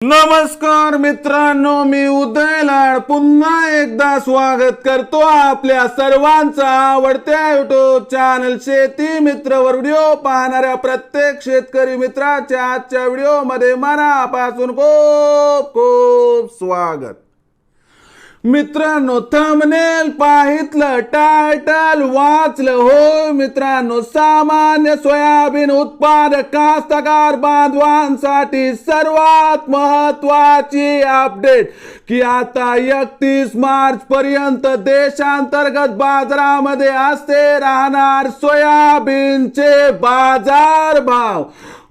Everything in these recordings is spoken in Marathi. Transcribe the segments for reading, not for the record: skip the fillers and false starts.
नमस्कार मित्रांनो, मी उदय लाड पुन्हा एकदा स्वागत करतो आपल्या सर्वांचा आवडत्या युट्यूब चॅनल शेती मित्रवर व्हिडिओ पाहणाऱ्या प्रत्येक शेतकरी मित्राच्या आजच्या व्हिडिओमध्ये मनापासून खूप खूप स्वागत. मित्रांनो, थंबनेल पाहितलं, टायटल वाचलं हो मित्रांनो. सामान्य सोयाबीन उत्पादक कास्तकार बांधवांसाठी सर्वात महत्वाची अपडेट की आता 31 मार्च पर्यंत देशांतर्गत बाजारामध्ये असे राहणार सोयाबीनचे बाजार भाव.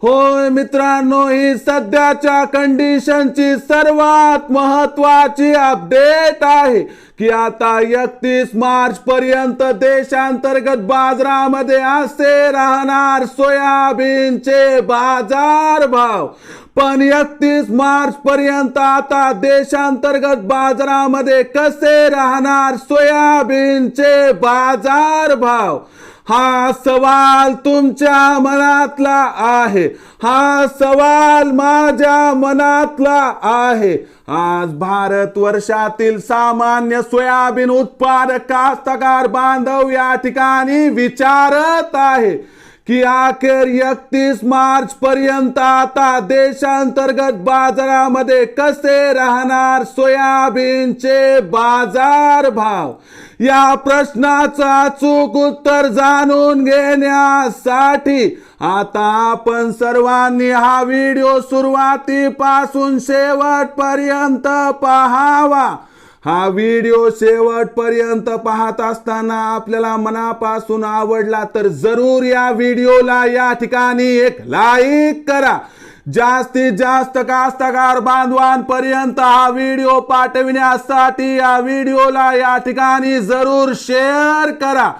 होय मित्रांनो, ही सध्याच्या कंडिशनची सर्वात महत्वाची अपडेट आहे की आता 31 मार्च पर्यंत देशांतर्गत बाजारामध्ये असे राहणार सोयाबीनचे बाजार भाव. पण 31 मार्च पर्यंत आता देशांतर्गत बाजारामध्ये कसे राहणार सोयाबीनचे बाजार भाव, हा सवाल तुमच्या मनातला आहे. हा सवाल माझ्या मनातला आहे. आज भारत वर्षातील सामान्य सोयाबीन उत्पादक कास्तकार बांधव या ठिकाणी विचारत आहे की अखेर 31 मार्च पर्यंत आता देशांतर्गत बाजारामध्ये कसे राहणार सोयाबीनचे बाजार भाव. या प्रश्नाचं अचूक उत्तर जाणून घेण्यासाठी आता आपण सर्वांनी हा व्हिडिओ सुरुवातीपासून शेवटपर्यंत पाहावा. हा व्हिडिओ शेवटपर्यंत पाहत असताना आपल्याला मनापासून आवडला तर जरूर या व्हिडिओला या ठिकाणी एक लाईक करा. जास्तीत जास्त कास्तकार बांधवांपर्यंत हा व्हिडिओ पाठविण्यासाठी या व्हिडिओला या ठिकाणी जरूर शेअर करा.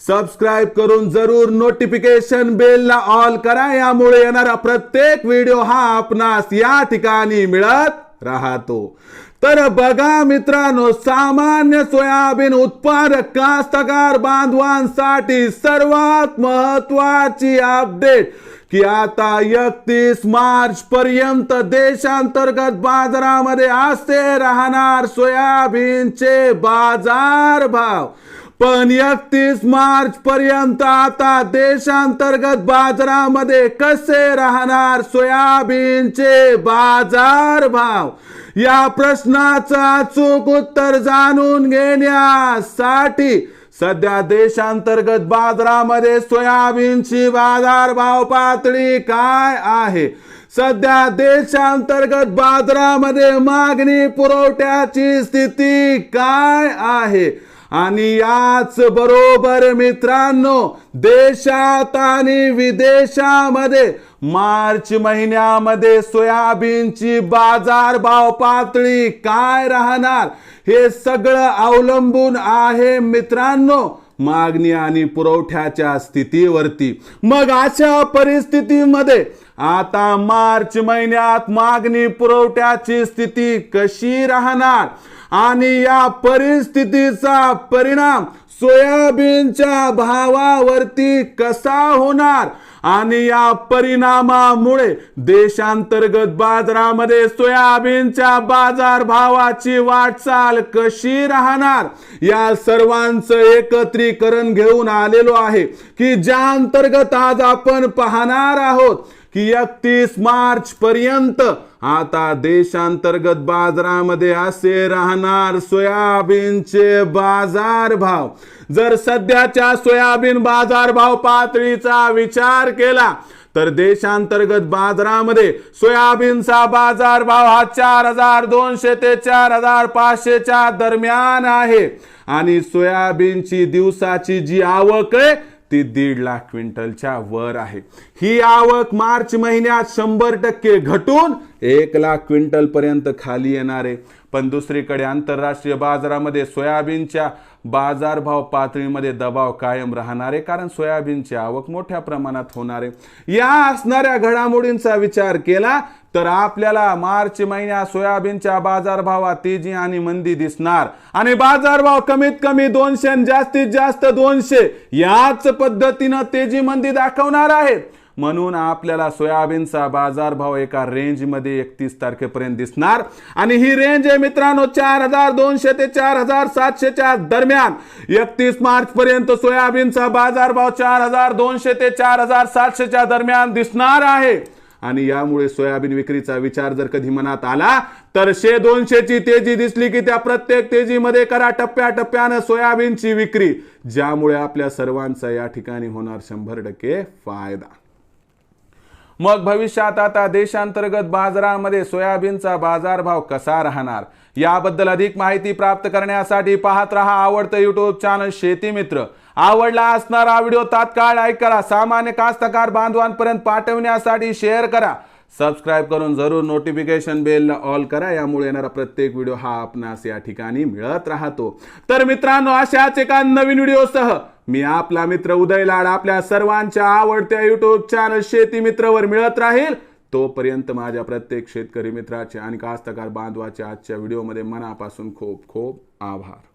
सबस्क्राइब करून जरूर नोटिफिकेशन बेलला ऑल करा. यामुळे येणारा प्रत्येक व्हिडिओ हा आपणास या ठिकाणी मिळत राहतो. तर बघा मित्रांनो, सामान्य सोयाबीन उत्पादक कास्तकार बांधवांसाठी सर्वात महत्वाची अपडेट की आता 31 मार्च पर्यंत देशांतर्गत बाजारामध्ये असे राहणार सोयाबीनचे बाजार भाव. पण 31 मार्च पर्यंत आता देशांतर्गत बाजारामध्ये कसे राहणार सोयाबीनचे बाजार भाव, या प्रश्नाचं अचूक उत्तर जाणून घेण्यासाठी सध्या देशांतर्गत बाजारामध्ये सोयाबीनची बाजारभाव पातळी काय आहे, सध्या देशांतर्गत बाजारामध्ये मागणी पुरवठ्याची स्थिती काय आहे, आणि याच बरोबर मित्रांनो, देशात आणि विदेशामध्ये मार्च महिन्यामध्ये सोयाबीनची बाजारभाव पातळी काय राहणार, हे सगळं अवलंबून आहे मित्रांनो मागणी आणि पुरवठ्याच्या स्थितीवरती. मग अशा परिस्थितीमध्ये आता मार्च महिन्यात मागणी पुरवठ्याची स्थिती कशी राहणार आणि या परिस्थितीचा परिणाम सोयाबीनच्या भावावरती कसा होणार, आणि या परिणामामुळे देशांतर्गत बाजारामध्ये सोयाबीनच्या बाजार भावाची वाटचाल कशी राहणार, या सर्वांचं एकत्रीकरण घेऊन आलेलो आहे की ज्या अंतर्गत आज आपण पाहणार आहोत की 31 मार्च पर्यंत आता देशांतर्गत बाजारामध्ये असे राहणार सोयाबीनचे बाजार भाव. जर सध्याच्या सोयाबीन बाजारभाव पातळीचा विचार केला तर देशांतर्गत बाजारामध्ये सोयाबीनचा बाजारभाव हा 4200 ते 4500 च्या दरम्यान आहे आणि सोयाबीनची दिवसाची जी आवक आहे ती 1.5 लाख क्विंटलच्या वर आहे. ही आवक मार्च महिन्यात 100% घटून 1 लाख क्विंटल पर्यंत खाली येणार आहे. पण दुसरीकडे आंतरराष्ट्रीय बाजारामध्ये सोयाबीनच्या बाजारभाव पातळीमध्ये दबाव कायम राहणार आहे, कारण सोयाबीनची आवक मोठ्या प्रमाणात होणार आहे. या असणाऱ्या घडामोडींचा विचार केला तर आपल्याला मार्च महिन्यात सोयाबीनच्या बाजारभावात तेजी आणि मंदी दिसणार आणि बाजारभाव कमीत कमी 200 जास्तीत जास्त 200 याच पद्धतीने तेजी मंदी दाखवणार आहेत. म्हणून आपल्याला सोयाबीनचा बाजारभाव एका रेंजमध्ये 31 तारखेपर्यंत दिसणार आणि ही रेंज आहे मित्रांनो 4200 ते 4700च्या दरम्यान. 31 मार्च पर्यंत सोयाबीनचा बाजारभाव 4200 ते 4700च्या दरम्यान दिसणार आहे. आणि यामुळे सोयाबीन विक्रीचा विचार जर कधी मनात आला तर 100-200ची तेजी दिसली की त्या प्रत्येक तेजीमध्ये करा टप्प्याटप्प्यानं सोयाबीनची विक्री, ज्यामुळे आपल्या सर्वांचा या ठिकाणी होणार 100% फायदा. मग भविष्यात आता देशांतर्गत बाजारामध्ये सोयाबीनचा बाजारभाव कसा राहणार याबद्दल अधिक माहिती प्राप्त करण्यासाठी पाहत रहा आवडतं युट्यूब चॅनल शेती मित्र. आवडला असणारा व्हिडिओ तात्काळ लाईक करा, सामान्य कास्तकार बांधवांपर्यंत पाठवण्यासाठी शेअर करा, सबस्क्राईब करून जरूर नोटिफिकेशन बेल ऑल करा, यामुळे येणारा प्रत्येक व्हिडिओ हा आपणास या ठिकाणी मिळत राहतो. तर मित्रांनो अशाच एका नवीन व्हिडिओसह मी आपला मित्र उदय लाड आपल्या सर्वांच्या आवडत्या युट्यूब चॅनल शेती मित्रवर मिळत राहील. तोपर्यंत माझ्या प्रत्येक शेतकरी मित्राचे आणि कास्तकार बांधवाचे आजच्या व्हिडिओमध्ये मनापासून खूप खूप आभार.